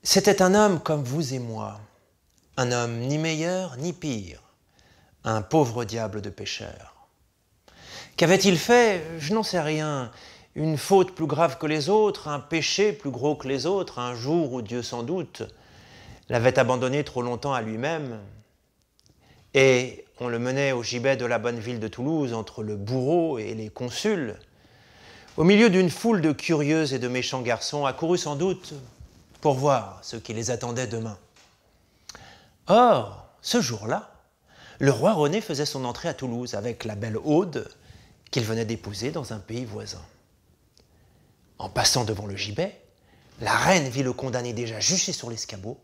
C'était un homme comme vous et moi, un homme ni meilleur ni pire, un pauvre diable de pécheur. Qu'avait-il fait? Je n'en sais rien. Une faute plus grave que les autres, un péché plus gros que les autres, un jour où Dieu sans doute l'avait abandonné trop longtemps à lui-même. Et on le menait au gibet de la bonne ville de Toulouse, entre le bourreau et les consuls, au milieu d'une foule de curieux et de méchants garçons, accourus sans doute pour voir ce qui les attendait demain. Or, ce jour-là, le roi René faisait son entrée à Toulouse avec la belle Aude qu'il venait d'épouser dans un pays voisin. En passant devant le gibet, la reine vit le condamné déjà juché sur l'escabeau,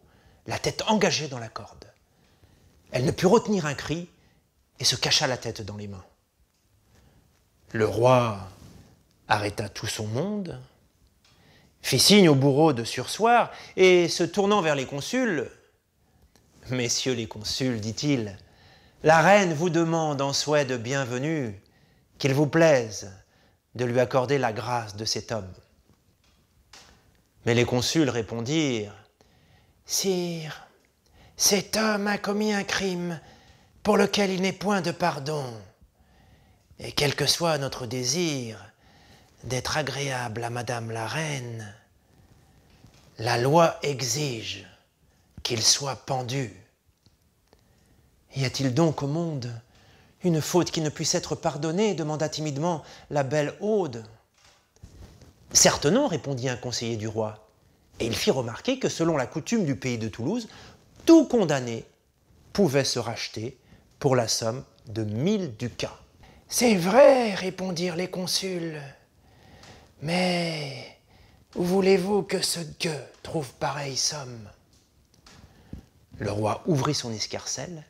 la tête engagée dans la corde. Elle ne put retenir un cri et se cacha la tête dans les mains. Le roi arrêta tout son monde, fit signe au bourreau de surseoir et, se tournant vers les consuls, « Messieurs les consuls, dit-il, la reine vous demande en souhait de bienvenue qu'il vous plaise de lui accorder la grâce de cet homme. » Mais les consuls répondirent « Sire, cet homme a commis un crime pour lequel il n'est point de pardon, et quel que soit notre désir d'être agréable à Madame la Reine, la loi exige qu'il soit pendu. » Y a-t-il donc au monde une faute qui ne puisse être pardonnée? Demanda timidement la belle Aude. Certes non, répondit un conseiller du roi, et il fit remarquer que selon la coutume du pays de Toulouse, tout condamné pouvait se racheter pour la somme de 1000 ducats. C'est vrai, répondirent les consuls, mais où voulez-vous que ce gueux trouve pareille somme? Le roi ouvrit son escarcelle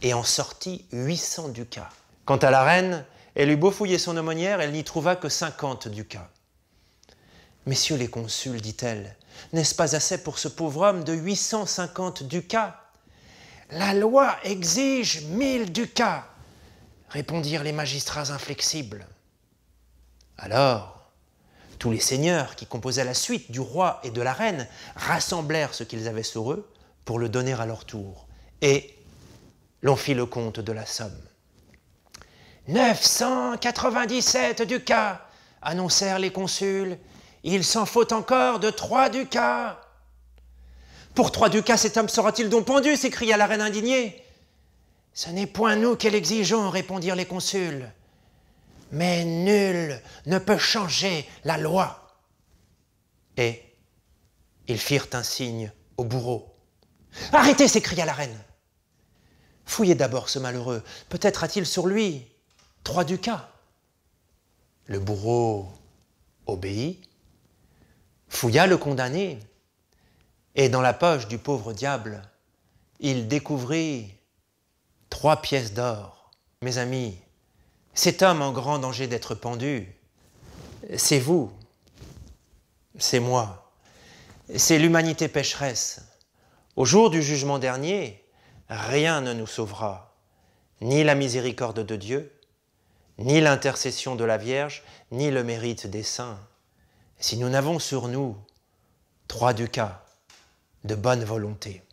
et en sortit 800 ducats. Quant à la reine, elle eut beau fouiller son aumônière, elle n'y trouva que 50 ducats. « Messieurs les consuls, dit-elle, n'est-ce pas assez pour ce pauvre homme de 850 ducats? »« La loi exige 1000 ducats, répondirent les magistrats inflexibles. Alors, tous les seigneurs qui composaient la suite du roi et de la reine rassemblèrent ce qu'ils avaient sur eux pour le donner à leur tour. Et l'on fit le compte de la somme. « 997 ducats, annoncèrent les consuls. Il s'en faut encore de 3 ducats. Pour 3 ducats, cet homme sera-t-il donc pendu? S'écria la reine indignée. Ce n'est point nous qui l'exigeons, répondirent les consuls. Mais nul ne peut changer la loi. Et ils firent un signe au bourreau. Arrêtez, s'écria la reine. Fouillez d'abord ce malheureux, peut-être a-t-il sur lui 3 ducats. Le bourreau obéit, fouilla le condamné, et dans la poche du pauvre diable, il découvrit 3 pièces d'or. Mes amis, cet homme en grand danger d'être pendu, c'est vous, c'est moi, c'est l'humanité pécheresse. Au jour du jugement dernier, rien ne nous sauvera, ni la miséricorde de Dieu, ni l'intercession de la Vierge, ni le mérite des saints, si nous n'avons sur nous 3 ducats de bonne volonté.